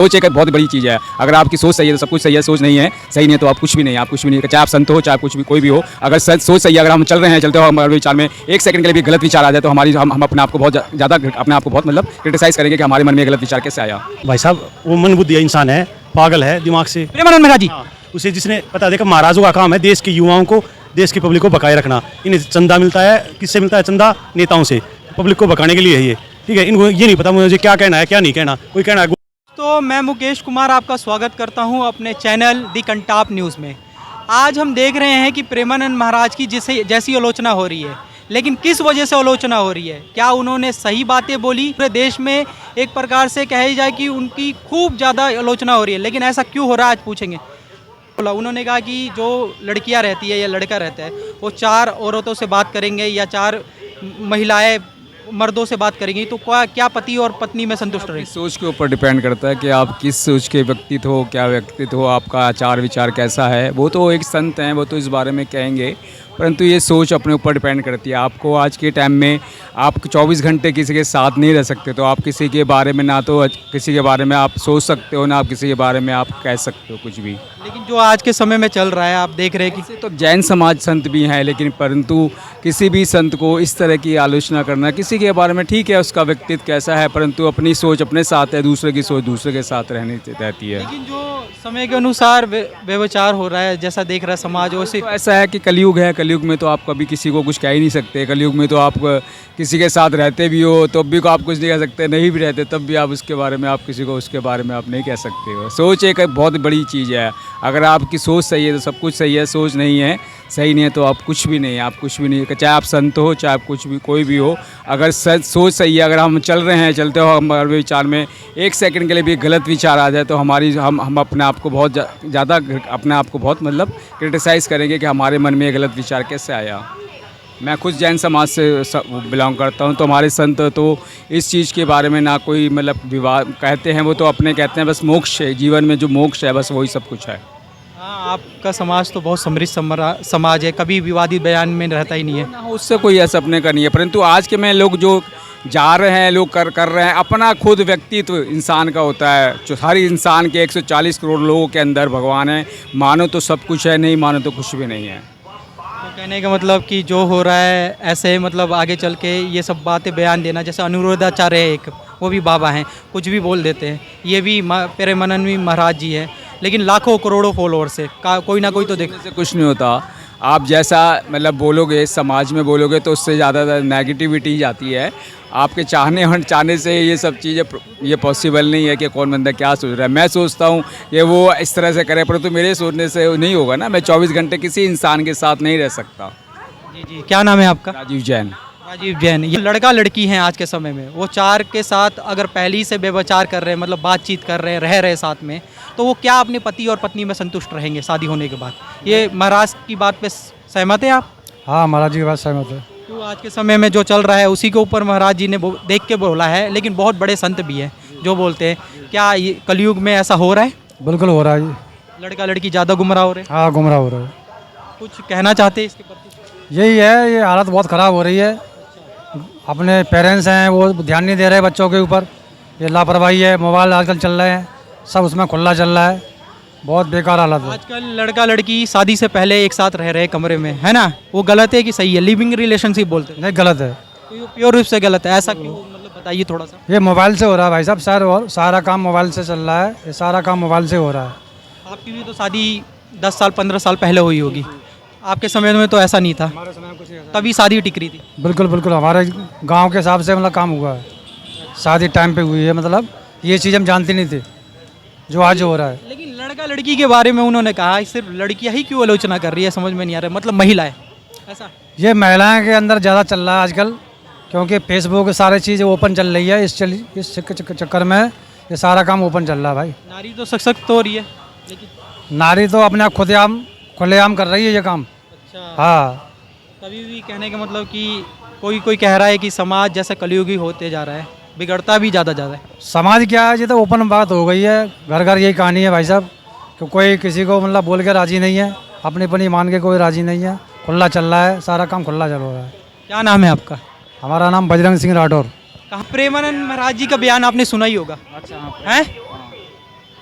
सोच एक बहुत बड़ी चीज़ है। अगर आपकी सोच सही है तो सब कुछ सही है, सोच नहीं है सही नहीं है तो आप कुछ भी नहीं है, आप कुछ भी नहीं है। चाहे आप संत हो, चाहे कुछ भी कोई भी हो, अगर सोच सही है, अगर हम चल रहे हैं, चलते हो हमारे विचार में एक सेकंड के लिए भी गलत विचार आ जाए तो हम अपने आप को बहुत ज़्यादा अपने आप को बहुत मतलब क्रिटिसाइज़ करेंगे कि हमारे मन में गलत विचार कैसे आया। भाई साहब वो मंदबुद्धि इंसान है, पागल है दिमाग से। प्रेमानंद महाराज जी। उसे जिसने पता देखा महाराजों का काम है देश के युवाओं को, देश की पब्लिक को बकाए रखना। इन्हें चंदा मिलता है, किससे मिलता है चंदा? नेताओं से, पब्लिक को बकाने के लिए है ये, ठीक है। इनको ये नहीं पता मुझे क्या कहना है क्या नहीं कहना, कोई कहना है। तो मैं मुकेश कुमार आपका स्वागत करता हूं अपने चैनल दी कंटाप न्यूज़ में। आज हम देख रहे हैं कि प्रेमानंद महाराज की जैसी आलोचना हो रही है, लेकिन किस वजह से आलोचना हो रही है? क्या उन्होंने सही बातें बोली? पूरे देश में एक प्रकार से कही जाए कि उनकी खूब ज़्यादा आलोचना हो रही है, लेकिन ऐसा क्यों हो रहा है आज पूछेंगे। उन्होंने कहा कि जो लड़कियां रहती है या लड़का रहता है वो 4 औरतों से बात करेंगे या 4 महिलाएं मर्दों से बात करेंगी, तो क्या पति और पत्नी में संतुष्ट रहेंगे? सोच के ऊपर डिपेंड करता है कि आप किस सोच के व्यक्तित्व हो, क्या व्यक्तित्व हो, आपका आचार विचार कैसा है। वो तो एक संत हैं, वो तो इस बारे में कहेंगे, परंतु ये सोच अपने ऊपर डिपेंड करती है। आपको आज के टाइम में आप 24 घंटे किसी के साथ नहीं रह सकते, तो आप किसी के बारे में ना तो किसी के बारे में आप सोच सकते हो, ना आप किसी के बारे में आप कह सकते हो कुछ भी। लेकिन जो आज के समय में चल रहा है आप देख रहे हैं कि तो जैन समाज संत भी हैं, लेकिन परंतु किसी भी संत को इस तरह की आलोचना करना किसी के बारे में, ठीक है उसका व्यक्तित्व कैसा है, परंतु अपनी सोच अपने साथ है, दूसरे की सोच दूसरे के साथ रहती है। लेकिन जो समय के अनुसार व्यभिचार हो रहा है, जैसा देख रहा है समाज, वैसे तो ऐसा है कि कलयुग है, कलयुग में तो आप कभी किसी को कुछ कह ही नहीं सकते। कलयुग में तो आप किसी के साथ रहते भी हो तो भी को आप कुछ नहीं कह सकते, नहीं भी रहते तब भी आप उसके बारे में आप किसी को उसके बारे में आप नहीं कह सकते हो। सोच एक बहुत बड़ी चीज़ है। अगर आपकी सोच सही है तो सब कुछ सही है, सोच नहीं है सही नहीं है तो आप कुछ भी नहीं है, आप कुछ भी नहीं है। चाहे आप संत हो, चाहे आप कुछ भी कोई भी हो, अगर सोच सही है, अगर हम चल रहे हैं, चलते हो हमारे विचार में एक सेकंड के लिए भी गलत विचार आ जाए तो हम अपने आप को बहुत ज़्यादा अपने आप को बहुत मतलब क्रिटिसाइज़ करेंगे कि हमारे मन में गलत विचार कैसे आया। मैं खुद जैन समाज से बिलोंग करता हूं, तो हमारे संत तो इस चीज़ के बारे में ना कोई मतलब विवाद कहते हैं, वो तो अपने कहते हैं बस मोक्ष है, जीवन में जो मोक्ष है बस वही सब कुछ है। हाँ, आपका समाज तो बहुत समृद्ध समाज है, कभी विवादित बयान में रहता ही नहीं है। ना उससे कोई ऐसा अपने का नहीं है, परंतु आज के में लोग जो जा रहे हैं, लोग कर रहे हैं, अपना खुद व्यक्तित्व इंसान का होता है। जो हर इंसान के 140 करोड़ लोगों के अंदर भगवान है, मानो तो सब कुछ है, नहीं मानो तो कुछ भी नहीं है। तो कहने का मतलब कि जो हो रहा है ऐसे मतलब आगे चल के ये सब बातें बयान देना, जैसे अनुरुद्धाचार्य है एक, वो भी बाबा हैं, कुछ भी बोल देते हैं। ये भी प्रेमानंद महाराज जी है, लेकिन लाखों करोड़ों फॉलोअर्स है, कोई ना कोई तो देख से कुछ नहीं होता। आप जैसा मतलब बोलोगे, समाज में बोलोगे तो उससे ज़्यादा नेगेटिविटी जाती है। आपके चाहने से ये सब चीज़ें ये पॉसिबल नहीं है कि कौन बंदा क्या सोच रहा है। मैं सोचता हूँ कि वो इस तरह से करे, परंतु मेरे सोचने से नहीं होगा ना। मैं 24 घंटे किसी इंसान के साथ नहीं रह सकता। जी जी, क्या नाम है आपका? राजीव जैन। राजीव जैन। ये लड़का लड़की हैं आज के समय में, वो 4 के साथ अगर पहली से व्यभिचार कर रहे हैं, मतलब बातचीत कर रहे हैं, रह रहे साथ में, तो वो क्या अपने पति और पत्नी में संतुष्ट रहेंगे शादी होने के बाद? ये महाराज की बात पे सहमत है आप? हाँ, महाराज जी की बात सहमत है। तो आज के समय में जो चल रहा है उसी के ऊपर महाराज जी ने देख के बोला है, लेकिन बहुत बड़े संत भी हैं जो बोलते हैं, क्या ये कलयुग में ऐसा हो रहा है? बिल्कुल हो रहा है जी। लड़का लड़की ज़्यादा गुमराह हो रहे हैं? हाँ, गुमराह हो रहा है। कुछ कहना चाहते हैं इसके प्रति? यही है, ये हालत बहुत ख़राब हो रही है। अपने पेरेंट्स हैं वो ध्यान नहीं दे रहे बच्चों के ऊपर, ये लापरवाही है। मोबाइल आजकल चल रहे हैं, सब उसमें खुला चल रहा है, बहुत बेकार हालत है। आजकल लड़का लड़की शादी से पहले एक साथ रह रहे कमरे में, है ना? वो गलत है कि सही है? लिविंग रिलेशनशिप बोलते हैं। नहीं, गलत है। तो ये प्योर रूप से गलत है, ऐसा क्यों? मतलब बताइए थोड़ा सा। ये मोबाइल से हो रहा है भाई साहब, सर, और सारा काम मोबाइल से चल रहा है, ये सारा काम मोबाइल से हो रहा है। आपकी भी तो शादी 10 साल 15 साल पहले हुई होगी, आपके समय में तो ऐसा नहीं था, तभी शादी टिक रही थी। बिल्कुल बिल्कुल, हमारे गाँव के हिसाब से मतलब काम हुआ है, शादी टाइम पे हुई है। मतलब ये चीज़ हम जानते नहीं थे जो आज हो रहा है। लेकिन लड़का लड़की के बारे में उन्होंने कहा सिर्फ लड़कियां ही क्यों आलोचना कर रही है, समझ में नहीं आ रहा है। मतलब महिलाएं ऐसा? ये महिलाएं के अंदर ज़्यादा चल रहा है आजकल, क्योंकि फेसबुक सारी चीज़ें ओपन चल रही है। इस चक्कर में ये सारा काम ओपन चल रहा है भाई। नारी तो सशक्त हो रही है, लेकिन नारी तो अपने आप खुलेआम कर रही है ये काम। अच्छा, हाँ, तभी भी कहने का मतलब कि कोई कह रहा है कि समाज जैसे कलयुगी होते जा रहा है, बिगड़ता भी ज़्यादा है। समाज क्या है, ये तो ओपन बात हो गई है, घर घर यही कहानी है भाई साहब, कि कोई किसी को मतलब बोल के राज़ी नहीं है, अपनी मान के कोई राज़ी नहीं है, खुला चल रहा है, सारा काम खुला चल रहा है। क्या नाम है आपका? हमारा नाम बजरंग सिंह राठौर। कहाँ? प्रेमानंद महाराज जी का बयान आपने सुना ही होगा। अच्छा, हैं?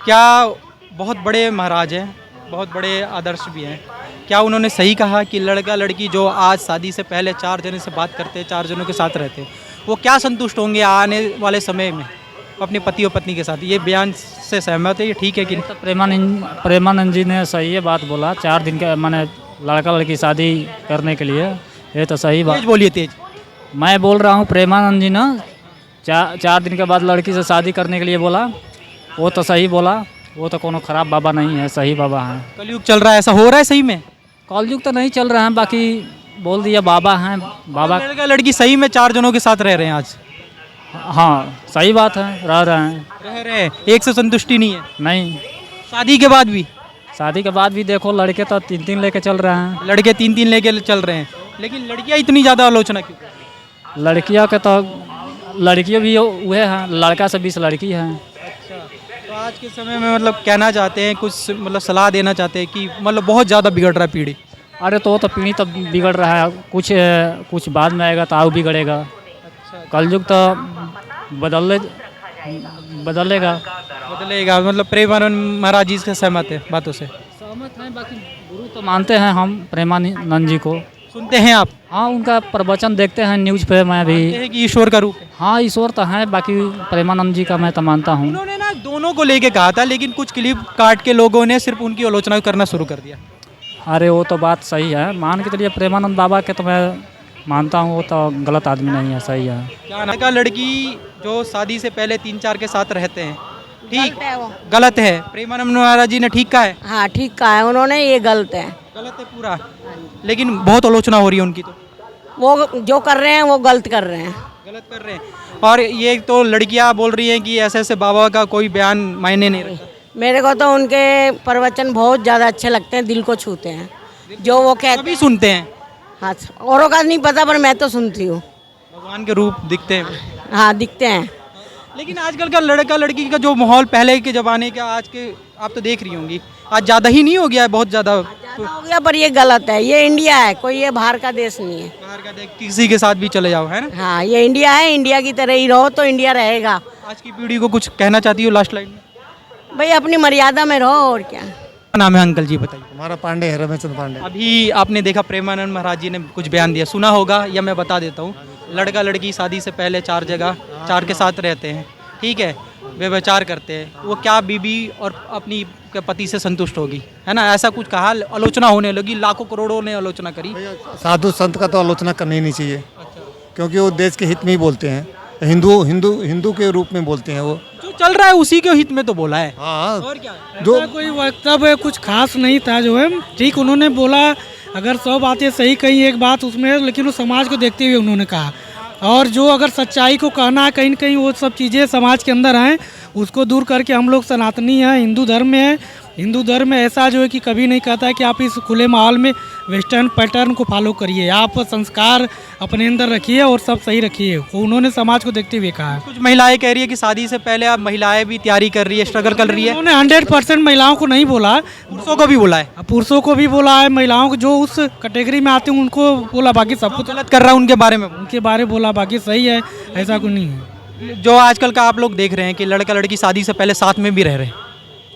क्या बहुत बड़े महाराज हैं, बहुत बड़े आदर्श भी हैं, क्या उन्होंने सही कहा कि लड़का लड़की जो आज शादी से पहले 4 जने से बात करते हैं, 4 जनों के साथ रहते हैं, वो क्या संतुष्ट होंगे आने वाले समय में अपनी पति और पत्नी के साथ? ये बयान से सहमत है, ये ठीक है कि नहीं? तो प्रेमानंद जी ने सही है बात बोला, 4 दिन का मैंने लड़का लड़की शादी करने के लिए, ये तो सही बात। तेज बोलिए, तेज। मैं बोल रहा हूँ प्रेमानंद जी ने 4 दिन के बाद लड़की से शादी करने के लिए बोला, वो तो सही बोला, वो तो कोनो खराब बाबा नहीं है, सही बाबा हैं। कलयुग चल रहा है, ऐसा हो रहा है सही में? कलयुग तो नहीं चल रहा है, बाकी बोल दिया बाबा हैं, बाबा। लड़का लड़की सही में 4 जनों के साथ रह रहे हैं आज? हाँ सही बात है, रह रहे हैं। रह रहे हैं, एक से संतुष्टि नहीं है? नहीं, शादी के बाद भी? शादी के बाद भी देखो लड़के तो 3-3 लेके चल रहे हैं। लड़के 3-3 लेके चल रहे हैं, लेकिन लड़कियां इतनी ज़्यादा आलोचना क्यों? लड़कियों के तो लड़कियों भी हुए हैं, लड़का से 20 लड़की हैं। अच्छा, तो आज के समय में मतलब कहना चाहते हैं कुछ, मतलब सलाह देना चाहते हैं कि मतलब बहुत ज़्यादा बिगड़ रहा है पीढ़ी? अरे तो पीढ़ी तो बिगड़ रहा है, कुछ बाद में आएगा तो और बिगड़ेगा। अच्छा, कलयुग तो बदलेगा। बदलेगा, मतलब प्रेमानंद महाराज जी से सहमत है बातों से? सहमत हैं, बाकी गुरु तो मानते हैं हम प्रेमानंद जी को। सुनते हैं आप? हाँ, उनका प्रवचन देखते हैं न्यूज़ पे, मैं भी। मानते हैं कि ईश्वर का रूप है? हाँ, ईश्वर तो है, बाकी प्रेमानंद जी का मैं तो मानता हूँ। उन्होंने ना दोनों को लेके कहा था, लेकिन कुछ क्लिप काट के लोगों ने सिर्फ उनकी आलोचना करना शुरू कर दिया। अरे वो तो बात सही है, मान के चलिए प्रेमानंद बाबा के तो मैं मानता हूँ, वो तो गलत आदमी नहीं है, सही है। क्या लड़का लड़की जो शादी से पहले 3-4 के साथ रहते हैं, ठीक गलत है वो। गलत है? प्रेमानंद महाराज जी ने ठीक कहा है? हाँ ठीक कहा है उन्होंने, ये गलत है। गलत है पूरा, लेकिन बहुत आलोचना हो रही है उनकी। तो वो जो कर रहे हैं वो गलत कर रहे हैं। गलत कर रहे हैं। और ये तो लड़कियां बोल रही हैं कि ऐसे ऐसे बाबा का कोई बयान मायने नहीं रखता। मेरे को तो उनके प्रवचन बहुत ज़्यादा अच्छे लगते हैं, दिल को छूते हैं जो वो कहते सभी सुनते हैं? हाँ, औरों का नहीं पता पर मैं तो सुनती हूँ। भगवान के रूप दिखते हैं। हाँ दिखते हैं। लेकिन आजकल का लड़का लड़की का जो माहौल पहले के ज़माने का आज के आप तो देख रही होंगी, आज ज़्यादा ही नहीं हो गया है? बहुत ज़्यादा ज़्यादा हो गया, पर ये गलत है। ये इंडिया है, कोई ये बाहर का देश नहीं है। बाहर का देख किसी के साथ भी चले जाओ, है ना? हाँ ये इंडिया है, इंडिया की तरह ही रहो तो इंडिया रहेगा। आज की पीढ़ी को कुछ कहना चाहती हो लास्ट लाइन में? भाई अपनी मर्यादा में रहो, और क्या। क्या नाम है अंकल जी, बताइए। हमारा पांडे है, रमेशचंद्र पांडे। अभी आपने देखा प्रेमानंद महाराज जी ने कुछ बयान दिया, सुना होगा या मैं बता देता हूँ। लड़का लड़की शादी से पहले 4 जगह 4 के साथ रहते हैं, ठीक है, व्यभिचार करते हैं, वो क्या बीबी और अपनी पति से संतुष्ट होगी, है ना? ऐसा कुछ कहा, आलोचना होने लगी, लाखों करोड़ों ने आलोचना करी। साधु संत का तो आलोचना करनी ही नहीं चाहिए, क्योंकि वो देश के हित में ही बोलते हैं। हिंदू के रूप में बोलते हैं वो। जो चल रहा है उसी के हित में तो बोला है। हाँ, और क्या? जो कोई वक्तव्य कुछ खास नहीं था, जो है ठीक उन्होंने बोला। अगर 100 बातें सही कही, एक बात उसमें, लेकिन वो समाज को देखते हुए उन्होंने कहा। और जो अगर सच्चाई को कहना है, कहीं न कहीं वो सब चीज़ें समाज के अंदर हैं, उसको दूर करके हम लोग सनातनी हैं, हिंदू धर्म में है। हिंदू धर्म में ऐसा जो है कि कभी नहीं कहता है कि आप इस खुले माहौल में वेस्टर्न पैटर्न को फॉलो करिए, आप संस्कार अपने अंदर रखिए और सब सही रखिए। वो उन्होंने समाज को देखते हुए कहा है। कुछ महिलाएं कह रही है कि शादी से पहले आप महिलाएं भी तैयारी कर रही है, स्ट्रगल कर रही है। उन्होंने 100% महिलाओं को नहीं बोला, पुरुषों को भी बोला है। पुरुषों को भी बोला है, महिलाओं को जो उस कैटेगरी में आते हैं उनको बोला, बाकी सब कुछ गलत कर रहा है उनके बारे में। उनके बारे में बोला, बाकी सही है, ऐसा कुछ नहीं है। जो आजकल का आप लोग देख रहे हैं कि लड़का लड़की शादी से पहले साथ में भी रह रहे हैं,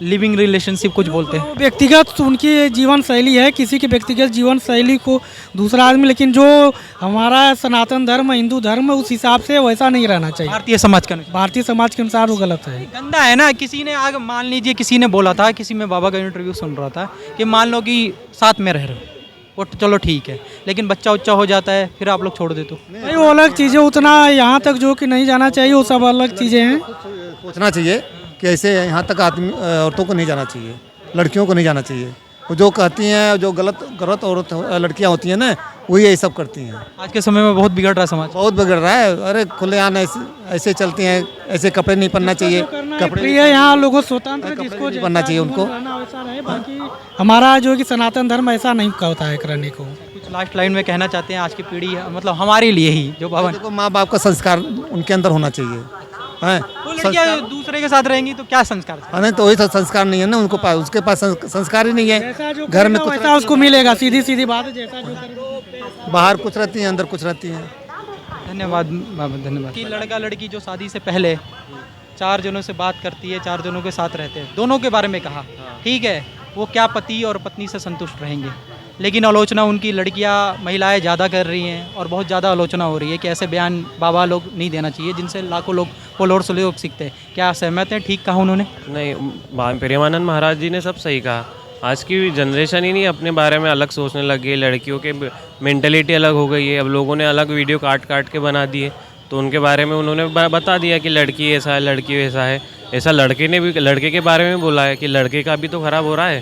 लिविंग रिलेशनशिप कुछ बोलते हैं। व्यक्तिगत उनकी जीवन शैली है, किसी की व्यक्तिगत जीवन शैली को दूसरा आदमी, लेकिन जो हमारा सनातन धर्म, हिंदू धर्म, उस हिसाब से वैसा नहीं रहना चाहिए। भारतीय समाज का अनुसार, भारतीय समाज के अनुसार वो गलत है। गंदा है ना। किसी ने आगे मान लीजिए, किसी ने बोला था, किसी में बाबा का इंटरव्यू सुन रहा था कि मान लो कि साथ में रह रहे हो, वो चलो ठीक है, लेकिन बच्चा उच्चा हो जाता है, फिर आप लोग छोड़ देते हो। भाई वो अलग चीज़ें, उतना यहाँ तक जो कि नहीं जाना चाहिए, वो सब अलग चीज़ें हैं। सोचना चाहिए कि ऐसे यहाँ तक आदमी औरतों को नहीं जाना चाहिए, लड़कियों को नहीं जाना चाहिए। वो जो कहती हैं, जो गलत औरत लड़कियाँ होती हैं ना, वही ये सब करती हैं। आज के समय में बहुत बिगड़ रहा है समाज, बहुत बिगड़ रहा है। अरे खुलेआम ऐसे चलते हैं, ऐसे कपड़े नहीं पहनना चाहिए, कपड़े प्रिय यहाँ लोगों स्वतंत्र, कपड़े जिसको नहीं पहनना चाहिए उनको। रहना वैसा रहे, बाकी हमारा जो कि सनातन धर्म ऐसा नहीं कहता है करने को। कुछ लास्ट लाइन में कहना चाहते हैं आज की पीढ़ी, मतलब हमारे लिए ही जो बाबा, देखो माँ बाप का संस्कार उनके अंदर होना चाहिए, हैं? वो लड़कियां दूसरे के साथ रहेंगी तो क्या संस्कार है? नहीं तो वही संस्कार नहीं है ना उनको पास, उसके पास संस्कार ही नहीं है। घर में कुछ वैसा उसको मिलेगा, सीधी सीधी बात है, जैसा जो करेगा। बाहर कुछ रहती हैं, अंदर कुछ रहती हैं। धन्यवाद बाबा, धन्यवाद। कि लड़का लड़की जो शादी से पहले 4 जनों से बात करती है, 4 जनों के साथ रहते हैं, दोनों के बारे में कहा, ठीक है, वो क्या पति और पत्नी से संतुष्ट रहेंगे। लेकिन आलोचना उनकी लड़कियां, महिलाएं ज़्यादा कर रही हैं और बहुत ज़्यादा आलोचना हो रही है कि ऐसे बयान बाबा लोग नहीं देना चाहिए जिनसे लाखों लोग फॉलोअर्स लोग सीखते हैं। क्या सहमत हैं? ठीक कहा उन्होंने? नहीं, प्रेमानंद महाराज जी ने सब सही कहा। आज की जनरेशन ही नहीं अपने बारे में अलग सोचने लग गई, लड़कियों के मेंटलिटी अलग हो गई है। अब लोगों ने अलग वीडियो काट काट के बना दिए, तो उनके बारे में उन्होंने बता दिया कि लड़की ऐसा है, लड़की वैसा है। ऐसा लड़के ने भी लड़के के बारे में बोला है कि लड़के का भी तो ख़राब हो रहा है,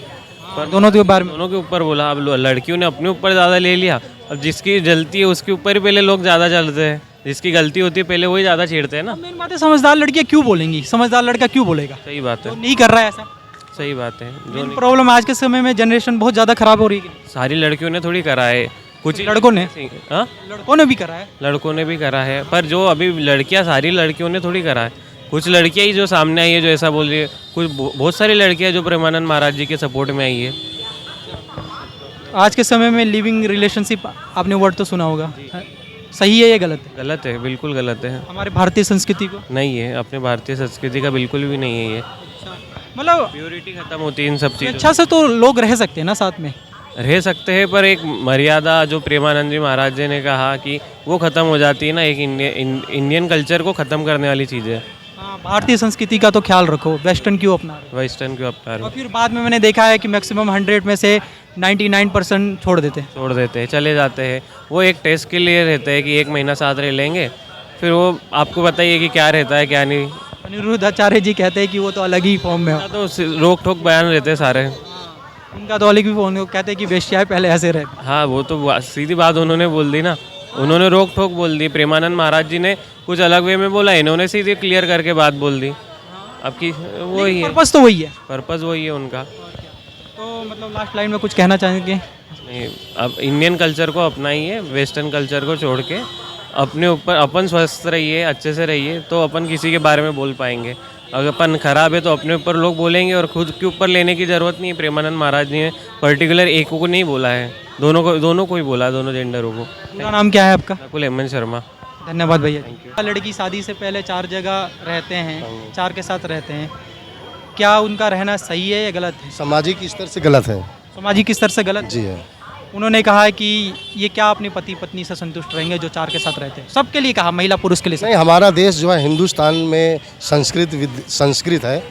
पर दोनों के बारे में, दोनों के ऊपर बोला। अब लड़कियों ने अपने ऊपर ज़्यादा ले लिया। अब जिसकी जलती है उसके ऊपर ही पहले लोग ज़्यादा जलते हैं, जिसकी गलती होती है पहले वही ज़्यादा छेड़ते हैं ना। मेन बात है, समझदार लड़कियाँ क्यों बोलेंगी? समझदार लड़का क्यों बोलेगा? सही बात है, तो नहीं कर रहा है ऐसा। सही बात है। जो नहीं- प्रॉब्लम आज के समय में जनरेशन बहुत ज़्यादा खराब हो रही है। सारी लड़कियों ने थोड़ी करा है, कुछ लड़कों ने, हाँ, लड़कों ने भी करा है। लड़कों ने भी करा है, पर जो अभी लड़कियां, सारी लड़कियों ने थोड़ी करा है। कुछ लड़कियां ही जो सामने आई है जो ऐसा बोल रही है, कुछ बहुत सारी लड़कियां जो प्रेमानंद महाराज जी के सपोर्ट में आई है। आज के समय में लिविंग रिलेशनशिप, आपने वर्ड तो सुना होगा, सही है या गलत है? गलत है, बिल्कुल गलत है। हमारे भारतीय संस्कृति को नहीं है, अपने भारतीय संस्कृति का बिल्कुल भी नहीं है ये। मतलब प्योरिटी खत्म होती है इन सब चीज़ों अच्छा से तो लोग रह सकते हैं ना साथ में, रह सकते हैं, पर एक मर्यादा जो प्रेमानंद जी महाराज जी ने कहा कि वो ख़त्म हो जाती है ना। एक इंडियन कल्चर को ख़त्म करने वाली चीज़ है। हाँ, भारतीय संस्कृति का तो ख्याल रखो, वेस्टर्न क्यों अपना रहे हो? वेस्टर्न क्यों अपना रहे और हो? फिर बाद में मैंने देखा है कि मैक्सिमम 100 में से 99% छोड़ देते हैं। छोड़ देते हैं, चले जाते हैं। वो एक टेस्ट के लिए रहते हैं कि 1 महीना साथ रह लेंगे, फिर वो आपको बताइए कि क्या रहता है क्या नहीं। अनिरुद्ध आचार्य जी कहते हैं कि वो तो अलग ही फॉर्म में हो। तो रोक ठोक बयान रहते हैं सारे। उनका तो अलग ही फॉर्म है, वो कहते हैं कि वेश्याएं पहले ऐसे रहते। हाँ, वो तो सीधी बात उन्होंने बोल दी ना, उन्होंने रोक ठोक बोल दी। प्रेमानंद महाराज जी ने कुछ अलग वे में बोला, इन्होंने सीधे क्लियर करके बात बोल दी। आपकी वही है, पर्पस तो वही है। पर्पज़ वही है उनका। तो मतलब लास्ट लाइन में कुछ कहना चाहेंगे? नहीं, अब इंडियन कल्चर को अपनाइए, वेस्टर्न कल्चर को छोड़ के अपने ऊपर अपन स्वस्थ रहिए, अच्छे से रहिए, तो अपन किसी के बारे में बोल पाएंगे। अगर अपन खराब है तो अपने ऊपर लोग बोलेंगे, और खुद के ऊपर लेने की ज़रूरत नहीं है। प्रेमानंद महाराज जी ने पर्टिकुलर एक को नहीं बोला है, दोनों को ही बोला, दोनों जेंडरों को। पूरा नाम क्या है आपका? नकुल हेमंत शर्मा। धन्यवाद भैया। लड़की शादी से पहले 4 जगह रहते हैं, 4 के साथ रहते हैं, क्या उनका रहना सही है या गलत है? सामाजिक स्तर से गलत है। सामाजिक स्तर से गलत जी है। उन्होंने कहा है कि ये क्या अपने पति पत्नी से संतुष्ट रहेंगे जो 4 के साथ रहते हैं? सबके लिए कहा, महिला पुरुष के लिए नहीं, हमारा देश जो है हिंदुस्तान में संस्कृत है,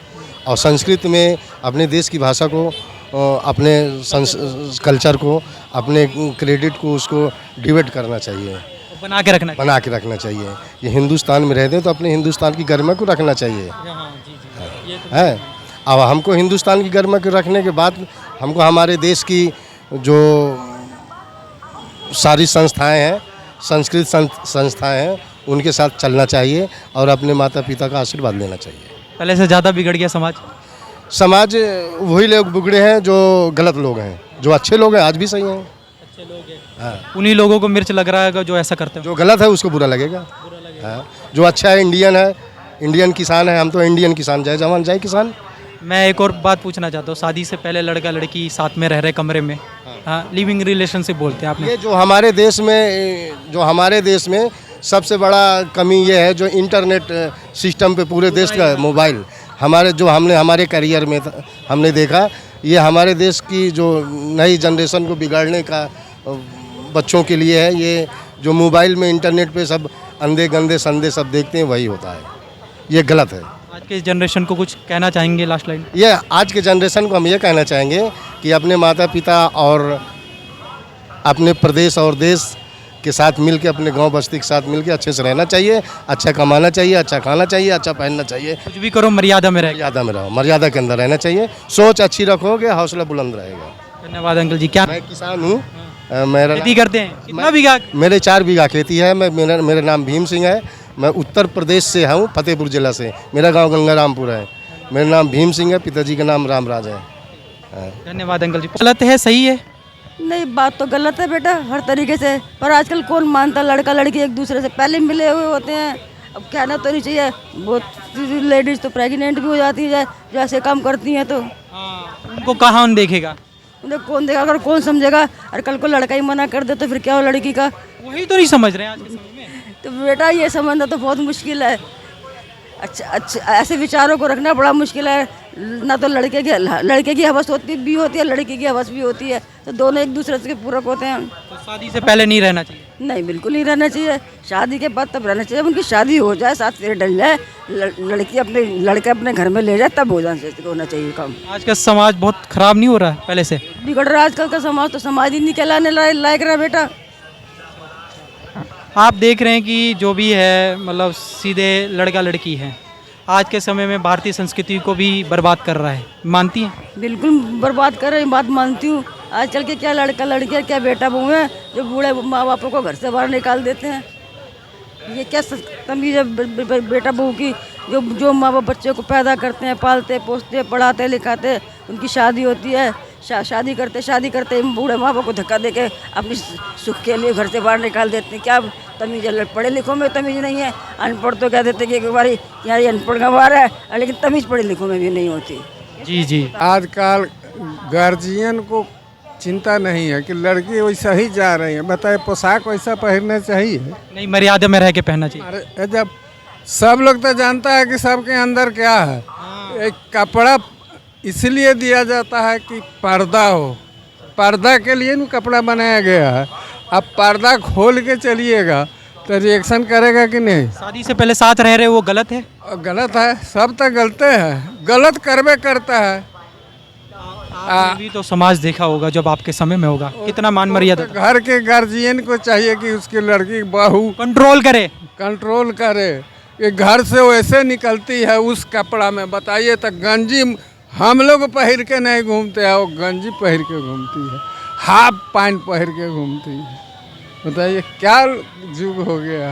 और संस्कृत में अपने देश की भाषा को, अपने कल्चर को, अपने क्रेडिट को, उसको डिवेट करना चाहिए, बना के रखना चाहिए। ये हिंदुस्तान में रहते हैं तो अपने हिंदुस्तान की गरिमा को रखना चाहिए है। अब हमको हिंदुस्तान की गरिमा को रखने के बाद हमको हमारे देश की जो सारी संस्थाएं हैं, संस्कृत संस्थाएं हैं, उनके साथ चलना चाहिए और अपने माता पिता का आशीर्वाद लेना चाहिए। पहले से ज़्यादा बिगड़ गया समाज वही लोग बिगड़े हैं जो गलत लोग हैं, जो अच्छे लोग हैं आज भी सही हैं। अच्छे लोग हैं, उन्हीं लोगों को मिर्च लग रहा है जो ऐसा करते हैं। जो गलत है उसको बुरा लगेगा। हाँ, जो अच्छा है, इंडियन किसान है, हम तो इंडियन किसान, जय जवान जय किसान। मैं एक और बात पूछना चाहता हूँ, शादी से पहले लड़का लड़की साथ में रह रहे कमरे में, हाँ, लिविंग रिलेशनशिप बोलते हैं आपने। ये जो हमारे देश में सबसे बड़ा कमी ये है जो इंटरनेट सिस्टम पे पूरे देश का मोबाइल, हमारे करियर में हमने देखा, ये हमारे देश की जो नई जनरेशन को बिगाड़ने का बच्चों के लिए है। ये जो मोबाइल में इंटरनेट पे सब अंधे गंदे संदेश सब देखते हैं, वही होता है, ये गलत है। आज के जनरेशन को कुछ कहना चाहेंगे लास्ट लाइन? ये आज के जनरेशन को हम ये कहना चाहेंगे कि अपने माता पिता और अपने प्रदेश और देश के साथ मिलके, अपने गांव बस्ती के साथ मिलके अच्छे से रहना चाहिए, अच्छा कमाना चाहिए, अच्छा खाना चाहिए, अच्छा पहनना चाहिए। कुछ भी करो मर्यादा में रहो, मर्यादा के अंदर रहना चाहिए। सोच अच्छी रखोगे, हौसला बुलंद रहेगा। धन्यवाद अंकल जी। क्या मैं किसान हूँ, खेती करते हैं? कितना बीघा? मेरे 4 बीघा खेती है। मेरा नाम भीम सिंह है। मैं उत्तर प्रदेश से हूँ, फतेहपुर जिला से। मेरा गांव गंगारामपुर है। मेरा नाम भीम सिंह है, पिताजी का नाम रामराज है। धन्यवाद अंकल जी। गलत है सही है? नहीं, बात तो गलत है बेटा हर तरीके से, पर आजकल कौन मानता? लड़का लड़की एक दूसरे से पहले मिले हुए होते हैं। अब कहना तो नहीं चाहिए, बहुत लेडीज़ तो प्रेग्नेंट भी हो जाती है जैसे काम करती हैं। तो उनको कहाँ देखेगा? उन्हें कौन देगा? अगर कौन समझेगा? और कल को लड़का ही मना कर दे तो फिर क्या हो लड़की का? वही तो नहीं समझ रहे हैं आज के समय में। तो बेटा ये समझना तो बहुत मुश्किल है। अच्छा ऐसे विचारों को रखना बड़ा मुश्किल है। ना तो लड़के की हवस भी होती है, लड़की की हवस भी होती है, तो दोनों एक दूसरे से पूरक होते हैं। तो शादी से पहले नहीं रहना चाहिए? नहीं, बिल्कुल नहीं रहना चाहिए। शादी के बाद तब रहना चाहिए, जब उनकी शादी हो जाए, 7 फेरे डल जाए, लड़के अपने घर में ले जाए, तब होना चाहिए काम। आज का समाज बहुत खराब नहीं हो रहा है पहले से? बिगड़ रहा है आजकल का समाज, तो समाज ही नहीं कहलाने लायक रहा बेटा। आप देख रहे हैं कि जो भी है मतलब सीधे लड़का लड़की है, आज के समय में भारतीय संस्कृति को भी बर्बाद कर रहा है, मानती हैं? बिल्कुल बर्बाद कर रहे हैं, बात मानती हूँ। आजकल के क्या लड़का लड़की है, क्या बेटा बहू है, जो बूढ़े माँ बापों को घर से बाहर निकाल देते हैं। ये क्या तमीज़ है बेटा बहू की? जो माँ बाप बच्चे को पैदा करते हैं, पालते पोसते, पढ़ाते लिखाते, उनकी शादी होती है, शादी करते बूढ़े माँ बाप को धक्का देके अपनी सुख के लिए घर से बाहर निकाल देते हैं। क्या तमीज़ है? पढ़े लिखों में तमीज़ नहीं है। अनपढ़ तो कह देते कि एक बार यहाँ अनपढ़ गंवार है, लेकिन तमीज़ पढ़े लिखों में भी नहीं होती। जी जी। आजकल गार्जियन को चिंता नहीं है कि लड़की वैसा ही जा रही है, बताए पोशाक वैसा पहनना चाहिए, नहीं मर्यादा में रह के पहनना चाहिए। अरे जब सब लोग तो जानता है कि सबके अंदर क्या है। एक कपड़ा इसलिए दिया जाता है कि पर्दा हो, पर्दा के लिए न कपड़ा बनाया गया है। अब पर्दा खोल के चलिएगा तो रिएक्शन करेगा कि नहीं? शादी से पहले साथ रह रहे वो गलत है? गलत है, सब तो गलते हैं, गलत करवे करता है। अभी तो समाज देखा होगा जब आपके समय में होगा, कितना मान मर्यादा। तो घर के गार्जियन को चाहिए कि उसकी लड़की बहू कंट्रोल करे। ये घर से वैसे निकलती है उस कपड़ा में, बताइए तो गंजी हम लोग पहन के नहीं घूमते हैं, वो गंजी पहन के घूमती है, हाफ पैंट पहन के घूमती है। बताइए क्या युग हो गया।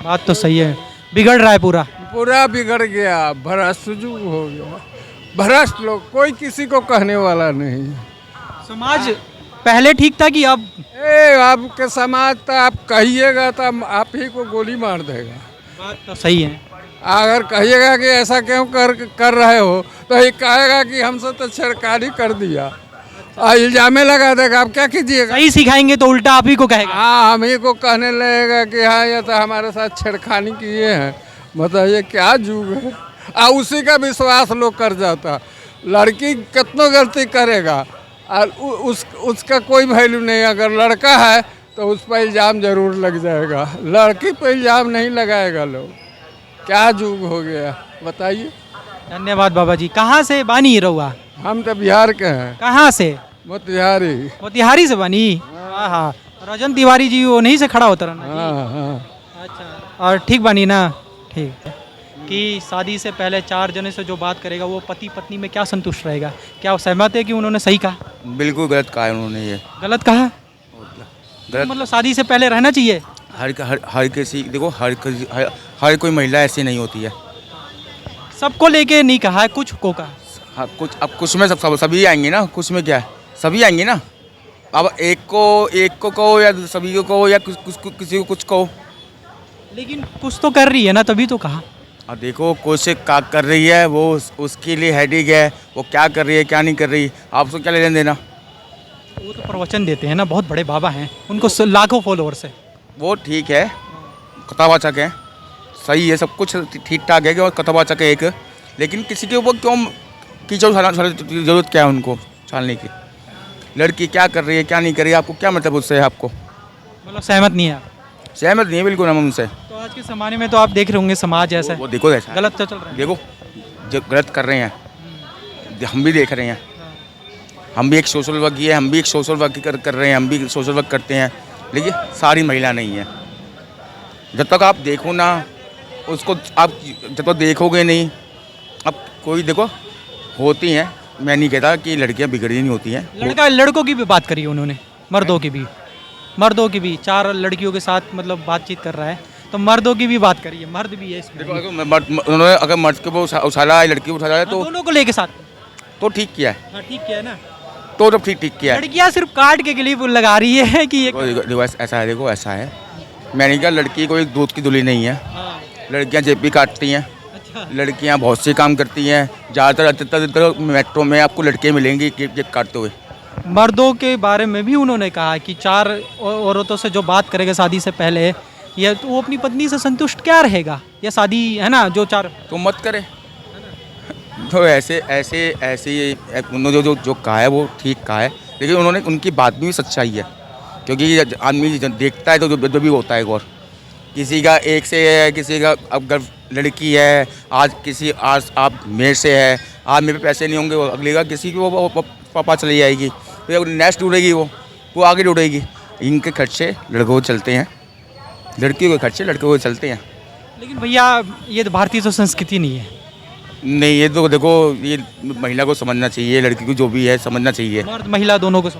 बात तो सही है, बिगड़ रहा है पूरा बिगड़ गया, भ्रष्ट युग हो गया। भ्रष्ट लोग, कोई किसी को कहने वाला नहीं। समाज पहले ठीक था कि अब? आपके समाज तो आप कहिएगा तो आप ही को गोली मार देगा। बात तो सही है। अगर कहिएगा कि ऐसा क्यों कर रहे हो तो ये कहेगा कि हमसे तो छेड़खानी कर दिया, इल्जामे लगा देगा। आप क्या कीजिएगा? सही सिखाएंगे तो उल्टा आप ही को कहेगा। हाँ, हम ही को कहने लगेगा कि हाँ ये तो हमारे साथ छेड़खानी किए हैं। बताइए क्या युग है। उसी का विश्वास लोग कर जाता। लड़की कितना गलती करेगा और उसका कोई वैल्यू नहीं। अगर लड़का है तो उस पर इल्ज़ाम ज़रूर लग जाएगा, लड़की पर इल्ज़ाम नहीं लगाएगा लोग। क्या युग हो गया बताइए। धन्यवाद बाबा जी। कहाँ से बानी रहुआ? हम तो बिहार के हैं। कहाँ से? मोतिहारी से बानी। हाँ, रजन तिवारी जी वो नहीं से खड़ा होता रहना। हाँ। अच्छा, और ठीक बानी ना? ठीक है कि शादी से पहले 4 जने से जो बात करेगा वो पति पत्नी में क्या संतुष्ट रहेगा? क्या वो सहमत है कि उन्होंने सही कहा? बिल्कुल गलत कहा उन्होंने। ये गलत कहा? गलत मतलब शादी से पहले रहना चाहिए? हर किसी देखो, हर कोई महिला ऐसी नहीं होती है। सबको लेके नहीं कहा है, कुछ को कहा। हाँ, कुछ में सभी आएंगे ना, कुछ में क्या है, सभी आएंगे ना। अब एक को कहो या सभी को कहो या किसी को कुछ कहो, लेकिन कुछ तो कर रही है ना, तभी तो कहा। अब देखो कुछ कर रही है, वो उसके लिए हेडेक है, वो क्या कर रही है क्या नहीं कर रही, आप उसको क्या लेना देना। वो तो प्रवचन देते हैं ना, बहुत बड़े बाबा हैं, उनको लाखों फॉलोअर्स है। वो ठीक है, कथावाचक है, सही है, सब कुछ ठीक ठाक है और कथावाचक है एक, लेकिन किसी के ऊपर क्यों कीचड़ उठाना, जरूरत क्या है उनको छालने की। लड़की क्या कर रही है क्या नहीं कर रही है, आपको क्या मतलब उससे है? आपको मतलब सहमत नहीं है? सहमत नहीं है बिल्कुल हम उनसे। तो आज के ज़माने में तो आप देख रहे होंगे समाज ऐसा वो देखो ऐसा गलत तो चल रहा है। देखो जो गलत कर रहे हैं हम भी देख रहे हैं, हम भी एक सोशल वर्क है, हम भी एक सोशल वर्क कर रहे हैं, हम भी सोशल वर्क करते हैं, लेकिन सारी महिला नहीं है। जब तक आप देखो ना उसको, आप जब तक देखोगे नहीं, अब कोई देखो होती हैं, मैं नहीं कहता कि लड़कियां बिगड़ी नहीं होती हैं। लड़कों की भी बात करी उन्होंने, मर्दों की भी 4 लड़कियों के साथ मतलब बातचीत कर रहा है, तो मर्दों की भी बात करी है, मर्द भी है इसमें। देखो उन्होंने अगर मर्द के ऊपर उछाला है, लड़की उछाला है, तो दोनों को लेके साथ तो ठीक किया है। हाँ, ठीक किया है ना, तो जब ठीक किया है। लड़कियां सिर्फ काट के क्लिप लगा रही है कि ये देखो ऐसा है, देखो ऐसा है, मैंने कहा लड़की कोई दूध की दुली नहीं है। लड़कियां जेब भी काटती हैं, लड़कियां बहुत से काम करती हैं, ज़्यादातर मेट्रो में आपको लड़कियां मिलेंगी जेब काटते हुए। मर्दों के बारे में भी उन्होंने कहा कि 4 औरतों से जो बात करेगा शादी से पहले या तो वो अपनी पत्नी से संतुष्ट क्या रहेगा, या शादी है ना जो चार तो मत करे। तो ऐसे ऐसे ऐसे उन्होंने जो कहा है वो ठीक कहा है, लेकिन उन्होंने उनकी बात भी सच्चाई है, क्योंकि आदमी देखता है तो जो भी होता है। और किसी का एक से है, किसी का अगर लड़की है, आज आप मेरे से है, आज मेरे पे पैसे नहीं होंगे, अगले का किसी की वो पापा चली जाएगी, फिर नेक्स्ट ढूंढेगी, वो आगे ढूंढेगी। इनके खर्चे लड़कों को चलते हैं, लड़कियों के खर्चे लड़कों को चलते हैं। लेकिन भैया ये तो भारतीय तो संस्कृति नहीं है। नहीं, ये तो देखो, ये महिला को समझना चाहिए, लड़की को जो भी है समझना चाहिए, मर्द महिला दोनों को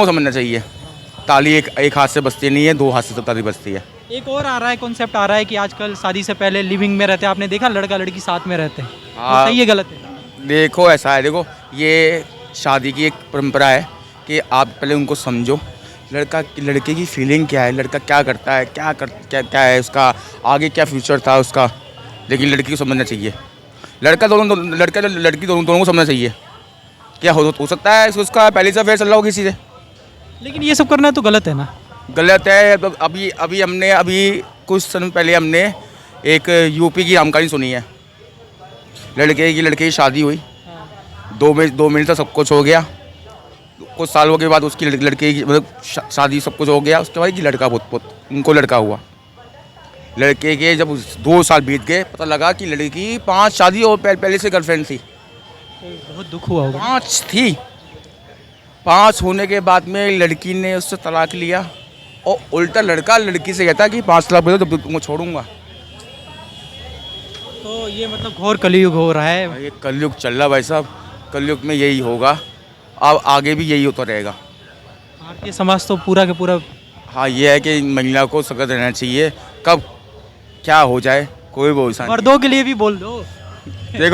समझना चाहिए। ताली एक हाथ से बजती नहीं है, दो हाथ से ताली बजती है। एक और आ रहा है, कॉन्सेप्ट आ रहा है कि आजकल शादी से पहले लिविंग में रहते हैं, आपने देखा लड़का लड़की साथ में रहते हैं, वो सही है गलत है? देखो ऐसा है, देखो ये शादी की एक परंपरा है कि आप पहले उनको समझो, लड़के की फीलिंग क्या है, लड़का क्या करता है, क्या है उसका आगे, क्या फ्यूचर था उसका। लेकिन लड़की को समझना चाहिए, लड़की दोनों को समझना चाहिए। क्या हो सकता है उसका पहले से अफेयर चल रहा हो किसी से, लेकिन ये सब करना तो गलत है ना? गलत है। तो अभी कुछ समय पहले हमने एक यूपी की रामकहानी सुनी है। लड़के की शादी हुई, 2 महीने तक सब कुछ हो गया, कुछ सालों के बाद उसकी लड़के की मतलब शादी सब कुछ हो गया, उसके बाद लड़का उनको लड़का हुआ। लड़के के जब 2 साल बीत गए, पता लगा कि लड़की की 5 शादी और पहले से गर्लफ्रेंड थी। बहुत दुख हुआ होगा। 5 थी, 5 होने के बाद में लड़की ने उससे तलाक लिया, और उल्टा लड़का लड़की से कहता कि 5 तलाक दे दो तो तुमको छोड़ूंगा। तो ये मतलब घोर कलयुग हो रहा है। ये कलयुग चल रहा भाई साहब, कलयुग में यही होगा, अब आगे भी यही होता रहेगा। भारतीय समाज तो पूरा के पूरा। हाँ, ये है कि महिला को सख्त रहना चाहिए, कब क्या हो जाए कोई भरोसा नहीं। मर्दों के लिए भी बोल दो।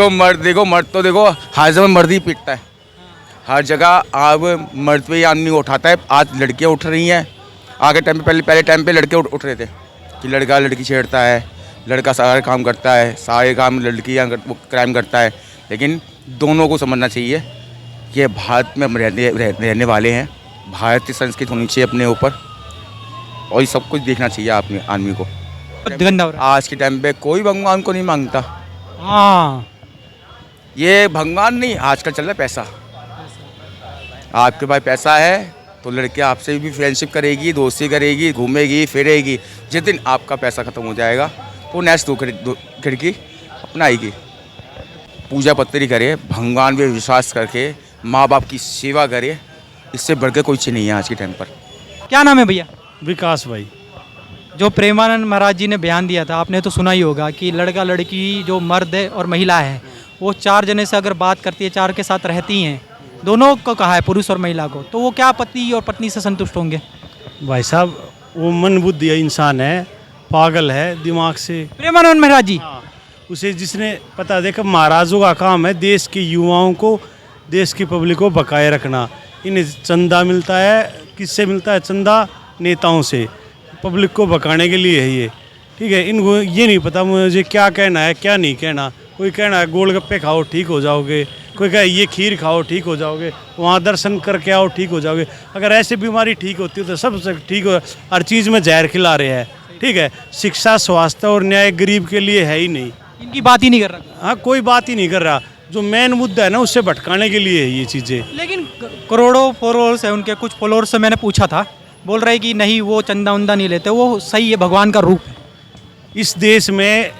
मर्द तो देखो हर जगह मर्द ही पीटता है, हर जगह अब मर्द पे ही आदमी उठाता है। आज लड़कियाँ उठ रही हैं, आगे टाइम पे पहले टाइम पे लड़के उठ रहे थे कि लड़का लड़की छेड़ता है, लड़का सारे काम करता है, सारे काम लड़कियाँ क्राइम करता है। लेकिन दोनों को समझना चाहिए कि भारत में हम रहने वाले हैं, भारत की संस्कृति होनी चाहिए अपने ऊपर, और ये सब कुछ देखना चाहिए अपने आदमी को। आज के टाइम पे कोई भगवान को नहीं मांगता। हाँ, ये भगवान नहीं, आजकल चल रहा है पैसा। आपके पास पैसा है तो लड़की आपसे भी फ्रेंडशिप करेगी, दोस्ती करेगी, घूमेगी फिरेगी। जिस दिन आपका पैसा ख़त्म हो जाएगा वो नेक्स्ट खिड़की अपनाएगी। पूजा पत्री करे, भगवान पे विश्वास करके माँ बाप की सेवा करे, इससे बढ़ के कोई चीज़ नहीं है आज के टाइम पर। क्या नाम है भैया? विकास भाई। जो प्रेमानंद महाराज जी ने बयान दिया था, आपने तो सुना ही होगा कि लड़का लड़की जो मर्द है और महिला है वो 4 जने से अगर बात करती है, 4 के साथ रहती हैं, दोनों को कहा है, पुरुष और महिला को, तो वो क्या पति और पत्नी से संतुष्ट होंगे? भाई साहब वो मन बुद्धि इंसान है, पागल है दिमाग से। प्रेमानंद महाराज जी, उसे जिसने पता देखो, महाराजों का काम है देश के युवाओं को, देश की पब्लिक को बकाए रखना। इन्हें चंदा मिलता है, किससे मिलता है चंदा? नेताओं से, पब्लिक को बकाने के लिए है ये, ठीक है। इनको ये नहीं पता मुझे क्या कहना है क्या नहीं कहना। कोई कहना है गोलगप्पे खाओ ठीक हो जाओगे, कोई कहे ये खीर खाओ ठीक हो जाओगे, वहाँ दर्शन करके आओ ठीक हो जाओगे। अगर ऐसे बीमारी ठीक होती है तो सब ठीक हो। हर चीज़ में जहर खिला रहे हैं, ठीक है। शिक्षा, स्वास्थ्य और न्याय गरीब के लिए है ही नहीं, इनकी बात ही नहीं कर रहा। हाँ, कोई बात ही नहीं कर रहा। जो मेन मुद्दा है ना उससे भटकाने के लिए है ये चीज़ें। लेकिन करोड़ों फॉलोअर्स है उनके, कुछ फॉलोअर्स से मैंने पूछा था, बोल रहे कि नहीं वो चंदा उंदा नहीं लेते, वो सही है, भगवान का रूप है। इस देश में,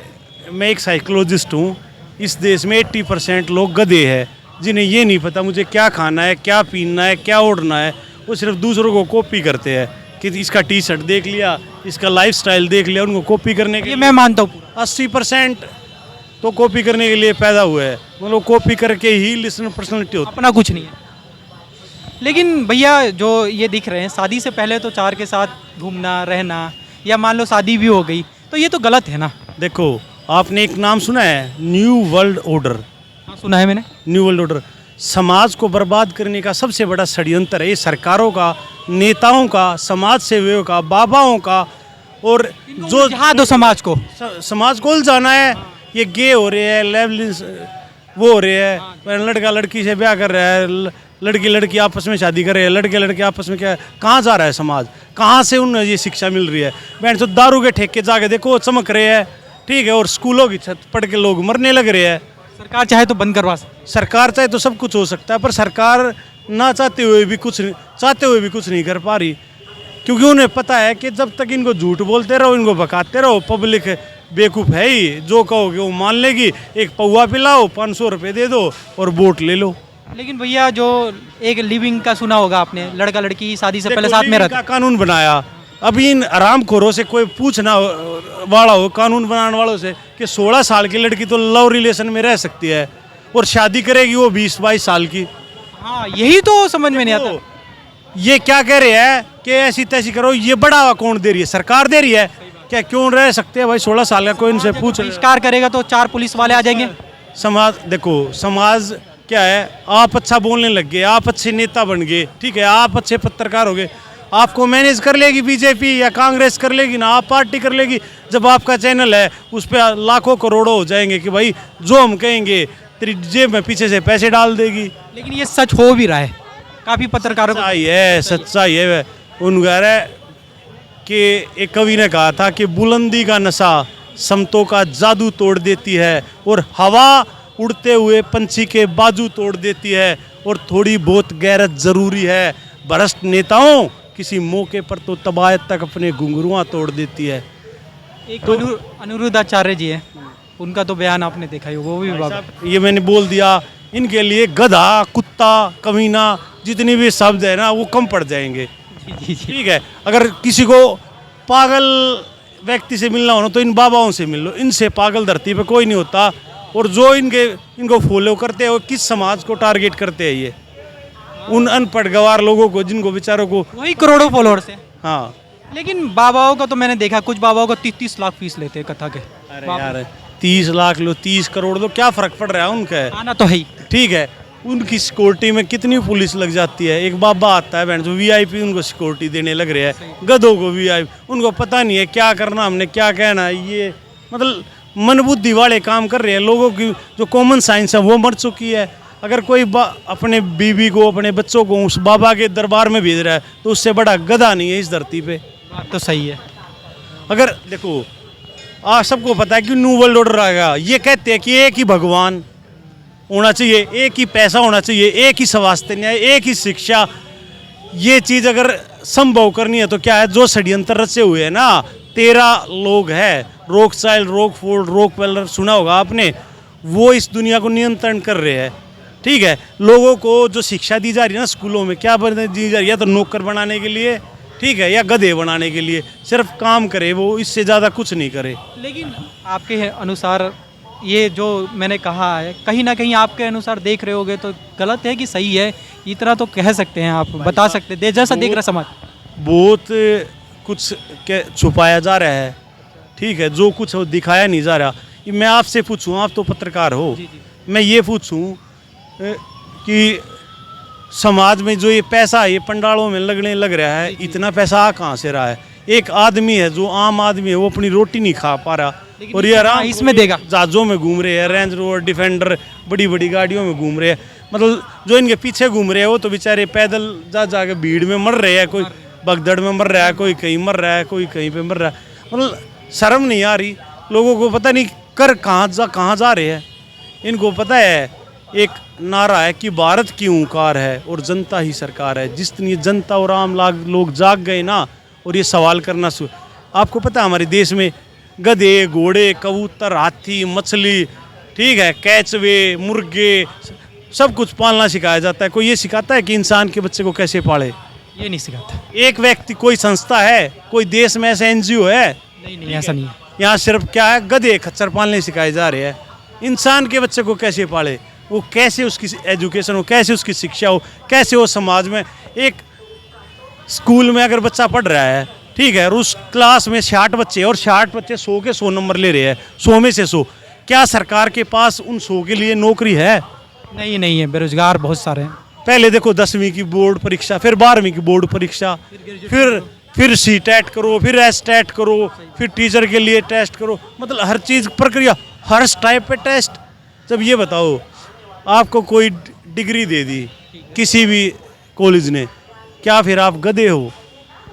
मैं एक साइकोलॉजिस्ट हूँ, इस देश में 80% लोग गधे हैं, जिन्हें ये नहीं पता मुझे क्या खाना है, क्या पीना है, क्या ओढ़ना है। वो सिर्फ दूसरों को कॉपी करते हैं कि इसका टी शर्ट देख लिया, इसका लाइफस्टाइल देख लिया, उनको कॉपी करने के लिए। मैं मानता हूँ 80% तो कॉपी करने के लिए पैदा हुए हैं, मतलब कॉपी करके ही लिसनर पर्सनैलिटी होती है, अपना कुछ नहीं है। लेकिन भैया जो ये दिख रहे हैं, शादी से पहले तो 4 के साथ घूमना रहना, या मान लो शादी भी हो गई, तो ये तो गलत है ना? देखो आपने एक नाम सुना है, न्यू वर्ल्ड ऑर्डर? हाँ, सुना है मैंने। न्यू वर्ल्ड ऑर्डर समाज को बर्बाद करने का सबसे बड़ा षड्यंत्र है। ये सरकारों का, नेताओं का, समाज सेवियों का, बाबाओं का, और जो हाँ, तो समाज को उलझाना है। ये गे हो रहे हैं, लेवलिंग वो हो रहे हैं, लड़का लड़की से ब्याह कर रहा है, लड़के लड़की आपस में शादी कर रहे हैं, लड़के लड़के आपस में क्या कहाँ जा रहा है समाज, कहाँ से उन ये शिक्षा मिल रही है। बहन तो दारू के ठेके जाके देखो चमक रहे हैं, ठीक है, और स्कूलों की छत पढ़ के लोग मरने लग रहे हैं। सरकार चाहे तो बंद करवा सकती। सरकार चाहे तो सब कुछ हो सकता है, पर सरकार ना चाहते हुए भी कुछ नहीं कर पा रही, क्योंकि उन्हें पता है कि जब तक इनको झूठ बोलते रहो, इनको भगाते रहो, पब्लिक बेवकूफ़ है ही, जो कहोगे वो मान लेगी। एक पौवा पिलाओ, 500 रुपये दे दो और वोट ले लो। लेकिन भैया जो एक लिविंग का सुना होगा आपने, लड़का लड़की शादी से पहले साथ में रहते, का कानून बनाया। अभी इन आरामखोरों से कोई पूछना वाला हो, कानून बनाने वालों से, कि 16 साल की लड़की तो लव रिलेशन में रह सकती है और शादी करेगी वो 20-22 साल की। हाँ, यही तो समझ में नहीं आता। ये क्या कह रहे हैं कि ऐसी तैसी करो, ये बढ़ावा कौन दे रही है? सरकार दे रही है। क्या क्यों रह सकते हैं भाई 16 साल का? कोई इनसे पूछ बहिष्कार करेगा तो 4 पुलिस वाले आ जाएंगे। समाज देखो, समाज क्या है, आप अच्छा बोलने लग गए, आप अच्छे नेता बन गए, ठीक है, आप अच्छे पत्रकार हो गए, आपको मैनेज कर लेगी बीजेपी या कांग्रेस कर लेगी ना, आप पार्टी कर लेगी। जब आपका चैनल है उस पर लाखों करोड़ों हो जाएंगे कि भाई जो हम कहेंगे तेरी जेब में पीछे से पैसे डाल देगी। लेकिन ये सच हो भी रहा है, काफ़ी पत्रकारों को सच्चाई है। उन कह रहे कि एक कवि ने कहा था कि बुलंदी का नशा समतों का जादू तोड़ देती है, और हवा उड़ते हुए पंछी के बाजू तोड़ देती है, और थोड़ी बहुत गैरत जरूरी है। भ्रष्ट नेताओं किसी मौके पर तो तबायत तक अपने घुंघरुआं तोड़ देती है। एक तो अनिरुद्ध आचार्य जी है, उनका तो बयान आपने देखा ही, वो भी ये मैंने बोल दिया, इनके लिए गधा, कुत्ता, कमीना जितनी भी शब्द है ना वो कम पड़ जाएंगे। ठीक है, अगर किसी को पागल व्यक्ति से मिलना हो ना तो इन बाबाओं से मिल लो, इनसे पागल धरती पे कोई नहीं होता। और जो इनको फॉलो करते हैं वो किस समाज को टारगेट करते हैं? ये उन अनपढ़ गवार लोगों को, जिनको बेचारों को वही करोड़ों फॉलोअर्स हैं। हाँ, लेकिन बाबाओं का तो मैंने देखा, कुछ बाबाओं को 30-30 लाख फीस लेते हैं कथा के। अरे यार 30 लाख लो, 30 करोड़ लो, क्या फर्क पड़ रहा है उनका? आना तो है ही। ठीक है, उनकी सिक्योरिटी में कितनी पुलिस लग जाती है। एक बाबा आता है बहन जो वीआईपी उनको सिक्योरिटी देने लग रहे हैं, गधों को वीआईपी, उनको पता नहीं है क्या करना, हमने क्या कहना है। ये मतलब मनबुद्धि वाले काम कर रहे हैं। लोगों की जो कॉमन साइंस है वो मर चुकी है। अगर कोई अपने बीवी को, अपने बच्चों को उस बाबा के दरबार में भेज रहा है तो उससे बड़ा गधा नहीं है इस धरती पे। बात तो सही है। अगर देखो, आज सबको पता है कि न्यू वर्ल्ड ऑर्डर आएगा। ये कहते हैं कि एक ही भगवान होना चाहिए, एक ही पैसा होना चाहिए, एक ही स्वास्थ्य न्याय, एक ही शिक्षा। ये चीज़ अगर संभव करनी है तो क्या है, जो षड्यंत्र रचे हुए हैं ना, 13 लोग हैं, रोकचाइल्ड, रोकफोर्ड, रोकवेलर सुना होगा आपने, वो इस दुनिया को नियंत्रण कर रहे हैं। ठीक है, लोगों को जो शिक्षा दी जा रही है ना स्कूलों में, क्या दी जा रही है? तो नौकर बनाने के लिए, ठीक है, या गधे बनाने के लिए। सिर्फ काम करे वो, इससे ज़्यादा कुछ नहीं करे। लेकिन आपके अनुसार ये जो मैंने कहा है, कहीं ना कहीं आपके अनुसार देख रहे होगे तो गलत है कि सही है? इतना तो कह सकते हैं, आप बता सकते हैं, जैसा देख रहा समाज। बहुत कुछ छुपाया जा रहा है, ठीक है, जो कुछ दिखाया नहीं जा रहा। मैं आपसे पूछूं, आप तो पत्रकार हो, मैं ये पूछूं कि समाज में जो ये पैसा ये पंडालों में लगने लग रहा है, इतना पैसा आ कहाँ से रहा है? एक आदमी है जो आम आदमी है, वो अपनी रोटी नहीं खा पा रहा, और ये आराम इसमें देगा। जहाज़ों में घूम रहे हैं, रेंज रोवर, डिफेंडर, बड़ी बड़ी गाड़ियों में घूम रहे हैं। मतलब जो इनके पीछे घूम रहे हैं वो तो बेचारे पैदल जा के भीड़ में मर रहे हैं। कोई भगदड़ में मर रहा है, कोई कहीं मर रहा है, कोई कहीं पे मर रहा है। मतलब शर्म नहीं आ रही लोगों को? पता नहीं कर कहाँ जा रहे हैं। इनको पता है एक नारा है कि भारत की ओंकार है और जनता ही सरकार है। जिस दिन ये जनता और आम लोग जाग गए ना और ये सवाल करना आपको पता है हमारे देश में गधे, घोड़े, कबूतर, हाथी, मछली, ठीक है, कैचवे, मुर्गे, सब कुछ पालना सिखाया जाता है। कोई ये सिखाता है कि इंसान के बच्चे को कैसे पाले? ये नहीं सिखाता। एक व्यक्ति, कोई संस्था है, कोई देश में ऐसा एनजीओ है? नहीं, ऐसा नहीं है। यहाँ सिर्फ क्या है, गधे खच्चर पालने सिखाए जा रहे हैं। इंसान के बच्चे को कैसे पाले? वो कैसे उसकी एजुकेशन हो, कैसे उसकी शिक्षा हो, कैसे वो समाज में। एक स्कूल में अगर बच्चा पढ़ रहा है, ठीक है, और उस क्लास में 60 बच्चे और 60 बच्चे 100 के 100 नंबर ले रहे हैं, 100 में से 100, क्या सरकार के पास उन 100 के लिए नौकरी है? नहीं है, बेरोजगार बहुत सारे हैं। पहले देखो 10वीं की बोर्ड परीक्षा, फिर 12वीं की बोर्ड परीक्षा, फिर सीटेट करो, फिर एसटेट करो, फिर टीचर के लिए टेस्ट करो। मतलब हर चीज़ प्रक्रिया, हर टाइप पे टेस्ट। जब ये बताओ, आपको कोई डिग्री दे दी, किसी भी कॉलेज ने, क्या फिर आप गधे हो?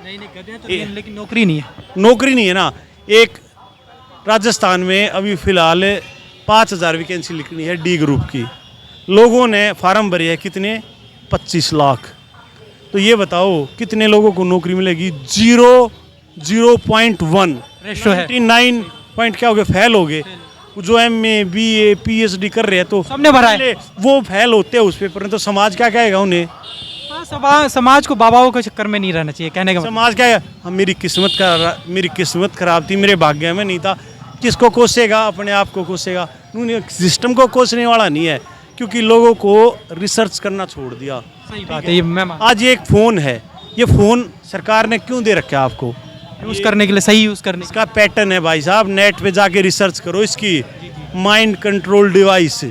नहीं गधे तो नहीं, लेकिन नौकरी नहीं है। नौकरी नहीं है ना। एक राजस्थान में अभी फ़िलहाल 5000 वैकेंसी लिखनी है डी ग्रुप की, लोगों ने फार्म भरे हैं कितने? 25 लाख। तो ये बताओ कितने लोगों को नौकरी मिलेगी? 0.1 रेशो है। 99 पॉइंट क्या हो गए? फेल हो गए। जो MA BA PhD कर रहे हैं तो सबने भरा है। वो फेल होते हैं उस पेपर में, तो समाज क्या कहेगा उन्हें? हाँ, समाज को बाबाओं के चक्कर में नहीं रहना चाहिए, कहने का समाज क्या है? हम मेरी किस्मत खराब थी, मेरे भाग्य में नहीं था। किसको कोसेगा? अपने आप को कोसेगा। सिस्टम को कोसने वाला नहीं है, क्योंकि लोगों को रिसर्च करना छोड़ दिया। सही बात है, ये मैं आज एक फ़ोन है, ये फ़ोन सरकार ने क्यों दे रखा है आपको? यूज़ करने के लिए, सही यूज़ करने इसका पैटर्न है भाई साहब, नेट पे जाके रिसर्च करो इसकी। Mind control device.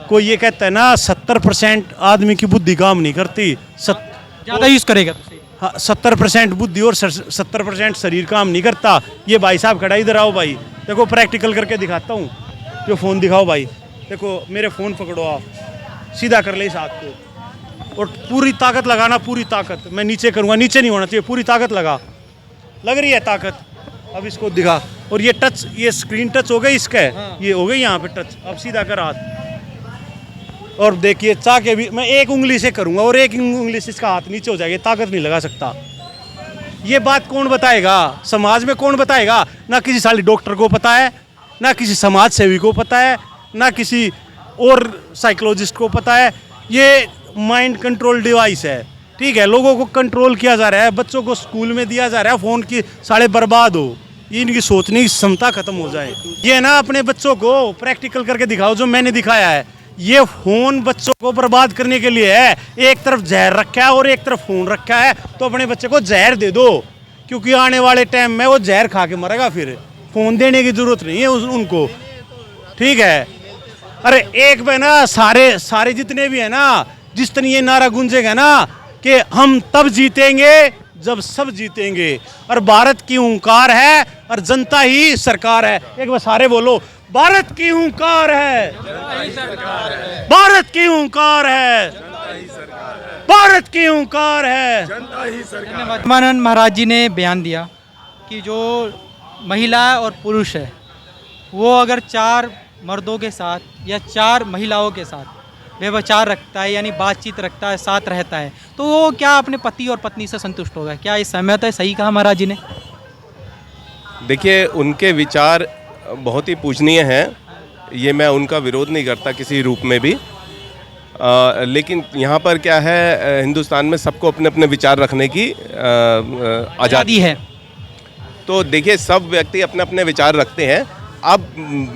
कोई ये कहता है ना 70% आदमी की बुद्धि काम नहीं करती, ज़्यादा यूज़ करेगा तो सही। हाँ, 70% बुद्धि और 70% शरीर काम नहीं करता। ये भाई साहब खड़ा, इधर आओ भाई, देखो प्रैक्टिकल करके दिखाता हूँ। जो फ़ोन दिखाओ भाई, देखो मेरे फ़ोन पकड़ो, आप सीधा कर ले इस हाथ को और पूरी ताकत लगाना, पूरी ताकत। मैं नीचे करूँगा, नीचे नहीं होना चाहिए, पूरी ताकत लगा। लग रही है ताकत? अब इसको दिखा। और ये टच, ये स्क्रीन टच हो गई इसका, ये हो गई यहाँ पे टच। अब सीधा कर हाथ और देखिए, चाह के भी मैं एक उंगली से करूँगा और एक उंगली से इसका हाथ नीचे हो जाएगा, ताकत नहीं लगा सकता। ये बात कौन बताएगा? समाज में कौन बताएगा? ना किसी साली डॉक्टर को पता है, ना किसी समाज सेवी को पता है, ना किसी और साइकोलॉजिस्ट को पता है। ये माइंड कंट्रोल डिवाइस है, ठीक है। लोगों को कंट्रोल किया जा रहा है, बच्चों को स्कूल में दिया जा रहा है फ़ोन की, साले बर्बाद हो, ये इनकी सोचने की क्षमता खत्म हो जाए। ये ना अपने बच्चों को प्रैक्टिकल करके दिखाओ, जो मैंने दिखाया है। ये फ़ोन बच्चों को बर्बाद करने के लिए है। एक तरफ जहर रखा है और एक तरफ फ़ोन रखा है, तो अपने बच्चे को जहर दे दो, क्योंकि आने वाले टाइम में वो जहर खा के मरेगा। फिर फ़ोन देने की ज़रूरत नहीं है उनको, ठीक है। अरे एक पे ना सारे जितने भी है ना, जिस तरह ये नारा गूंजेगा ना कि हम तब जीतेंगे जब सब जीतेंगे, और भारत की हुंकार है और जनता ही सरकार है। एक बार सारे बोलो, भारत की हुंकार है, भारत की हुंकार है, भारत की हुंकार है। प्रेमानंद महाराज जी ने बयान दिया कि जो महिला और पुरुष है, वो अगर 4 मर्दों के साथ या 4 महिलाओं के साथ व्यवचार रखता है, यानी बातचीत रखता है, साथ रहता है, तो वो क्या अपने पति और पत्नी से संतुष्ट होगा? क्या ये सहमत है? सही कहा महाराज जी ने। देखिए, उनके विचार बहुत ही पूजनीय हैं, ये मैं उनका विरोध नहीं करता किसी रूप में भी। लेकिन यहाँ पर क्या है, हिंदुस्तान में सबको अपने अपने विचार रखने की आज़ादी है। तो देखिए, सब व्यक्ति अपने अपने विचार रखते हैं। अब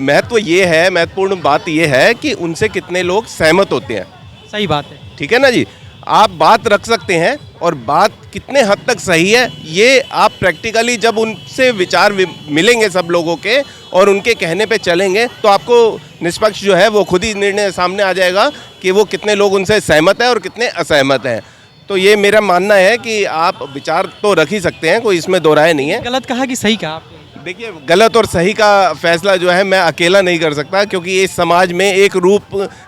महत्वपूर्ण बात ये है कि उनसे कितने लोग सहमत होते हैं। सही बात है, ठीक है ना जी। आप बात रख सकते हैं, और बात कितने हद तक सही है ये आप प्रैक्टिकली जब उनसे विचार मिलेंगे सब लोगों के और उनके कहने पे चलेंगे, तो आपको निष्पक्ष जो है वो खुद ही निर्णय सामने आ जाएगा कि वो कितने लोग उनसे सहमत हैं और कितने असहमत हैं। तो ये मेरा मानना है कि आप विचार तो रख ही सकते हैं, कोई इसमें दो राय नहीं है। गलत कहा कि सही कहा? देखिए, गलत और सही का फैसला जो है मैं अकेला नहीं कर सकता, क्योंकि इस समाज में एक रूप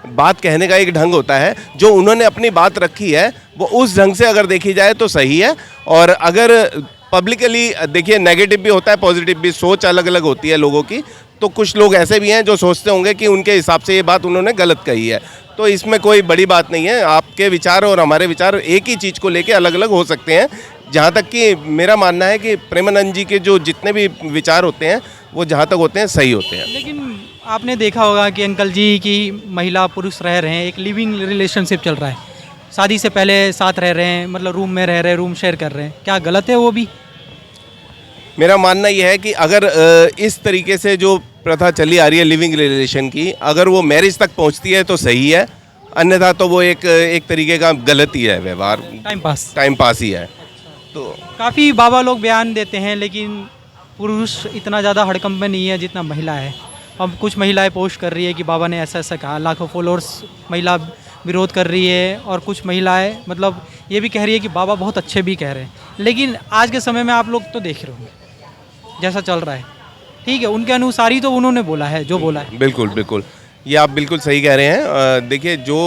बात कहने का एक ढंग होता है। जो उन्होंने अपनी बात रखी है वो उस ढंग से अगर देखी जाए तो सही है। और अगर पब्लिकली देखिए, नेगेटिव भी होता है, पॉजिटिव भी, सोच अलग अलग होती है लोगों की। तो कुछ लोग ऐसे भी हैं जो सोचते होंगे कि उनके हिसाब से ये बात उन्होंने गलत कही है, तो इसमें कोई बड़ी बात नहीं है। आपके विचार और हमारे विचार एक ही चीज़ को लेके अलग अलग हो सकते हैं। जहाँ तक कि मेरा मानना है कि प्रेमानंद जी के जो जितने भी विचार होते हैं वो जहाँ तक होते हैं सही होते हैं। लेकिन आपने देखा होगा कि अंकल जी की महिला पुरुष रह रहे हैं, एक लिविंग रिलेशनशिप चल रहा है, शादी से पहले साथ रह रहे हैं, मतलब रूम में रह रहे हैं, रूम शेयर कर रहे हैं, क्या गलत है वो भी? मेरा मानना यह है कि अगर इस तरीके से जो प्रथा चली आ रही है लिविंग रिलेशन की, अगर वो मैरिज तक पहुंचती है तो सही है, अन्यथा तो वो एक तरीके का गलत ही है व्यवहार, टाइम पास ही है। तो काफ़ी बाबा लोग बयान देते हैं, लेकिन पुरुष इतना ज़्यादा हड़कंप में नहीं है जितना महिला है। अब कुछ महिलाएं पोस्ट कर रही है कि बाबा ने ऐसा ऐसा कहा, लाखों फॉलोअर्स महिला विरोध कर रही है, और कुछ महिलाएं मतलब ये भी कह रही है कि बाबा बहुत अच्छे भी कह रहे हैं। लेकिन आज के समय में आप लोग तो देख रहे होंगे जैसा चल रहा है, ठीक है, उनके अनुसार ही तो उन्होंने बोला है जो बोला है। बिल्कुल बिल्कुल। ये आप बिल्कुल सही कह रहे हैं। देखिए, जो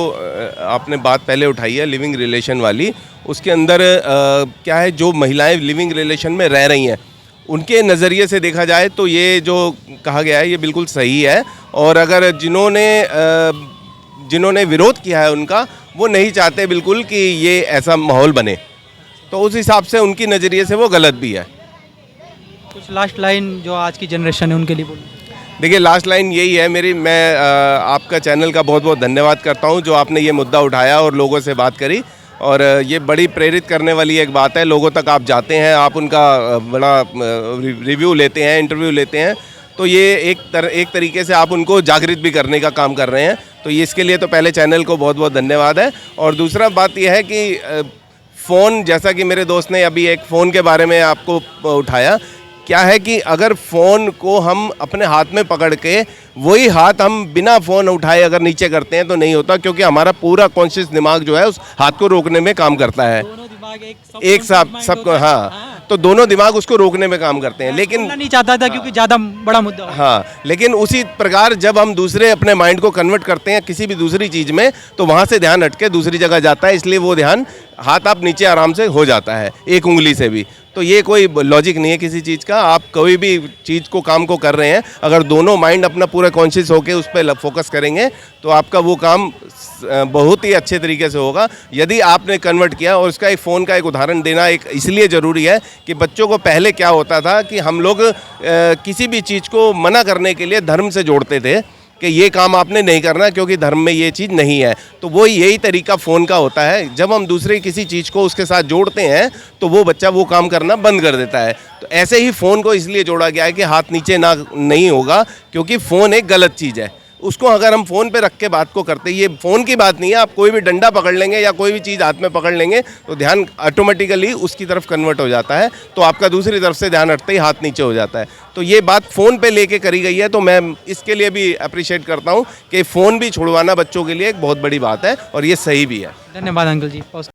आपने बात पहले उठाई है लिविंग रिलेशन वाली, उसके अंदर क्या है, जो महिलाएं लिविंग रिलेशन में रह रही हैं उनके नज़रिए से देखा जाए तो ये जो कहा गया है ये बिल्कुल सही है। और अगर जिन्होंने विरोध किया है उनका, वो नहीं चाहते बिल्कुल कि ये ऐसा माहौल बने, तो उस हिसाब से उनकी नज़रिए से वो गलत भी है। कुछ लास्ट लाइन जो आज की जनरेशन है उनके लिए बोलिए। देखिए, लास्ट लाइन यही है मेरी, मैं आपका चैनल का बहुत बहुत धन्यवाद करता हूं जो आपने ये मुद्दा उठाया और लोगों से बात करी, और ये बड़ी प्रेरित करने वाली एक बात है। लोगों तक आप जाते हैं, आप उनका बड़ा रिव्यू लेते हैं, इंटरव्यू लेते हैं, तो ये एक तरीके से आप उनको जागृत भी करने का काम कर रहे हैं। तो ये इसके लिए तो पहले चैनल को बहुत बहुत धन्यवाद है। और दूसरा बात यह है कि फ़ोन, जैसा कि मेरे दोस्त ने अभी एक फ़ोन के बारे में आपको उठाया, क्या है कि अगर फ़ोन को हम अपने हाथ में पकड़ के वही हाथ हम बिना फ़ोन उठाए अगर नीचे करते हैं तो नहीं होता, क्योंकि हमारा पूरा कॉन्शियस दिमाग जो है उस हाथ को रोकने में काम करता है। एक साथ सबको, हाँ, तो दोनों दिमाग उसको रोकने में काम करते हैं। लेकिन नहीं चाहता था क्योंकि ज़्यादा बड़ा मुद्दा हो। हाँ, लेकिन उसी प्रकार जब हम दूसरे अपने माइंड को कन्वर्ट करते हैं किसी भी दूसरी चीज़ में, तो वहाँ से ध्यान हटके दूसरी जगह जाता है, इसलिए वो ध्यान हाथ आप नीचे आराम से हो जाता है एक उंगली से भी। तो ये कोई लॉजिक नहीं है किसी चीज़ का। आप कोई भी चीज़ को काम को कर रहे हैं, अगर दोनों माइंड अपना पूरा कॉन्शियस होकर उस पर फोकस करेंगे तो आपका वो काम बहुत ही अच्छे तरीके से होगा। यदि आपने कन्वर्ट किया, और उसका एक फ़ोन का एक उदाहरण देना एक इसलिए ज़रूरी है कि बच्चों को पहले क्या होता था कि हम लोग किसी भी चीज़ को मना करने के लिए धर्म से जोड़ते थे कि ये काम आपने नहीं करना क्योंकि धर्म में ये चीज़ नहीं है। तो वो यही तरीका फ़ोन का होता है, जब हम दूसरे किसी चीज़ को उसके साथ जोड़ते हैं तो वो बच्चा वो काम करना बंद कर देता है। तो ऐसे ही फ़ोन को इसलिए जोड़ा गया है कि हाथ नीचे ना नहीं होगा, क्योंकि फ़ोन एक गलत चीज़ है। उसको अगर हम फ़ोन पे रख के बात को करते, ये फ़ोन की बात नहीं है, आप कोई भी डंडा पकड़ लेंगे या कोई भी चीज़ हाथ में पकड़ लेंगे तो ध्यान ऑटोमेटिकली उसकी तरफ कन्वर्ट हो जाता है, तो आपका दूसरी तरफ से ध्यान हटते ही हाथ नीचे हो जाता है। तो ये बात फ़ोन पे लेके करी गई है, तो मैं इसके लिए भी अप्रिशिएट करता हूँ कि फ़ोन भी छुड़वाना बच्चों के लिए एक बहुत बड़ी बात है और ये सही भी है। धन्यवाद अंकल जी।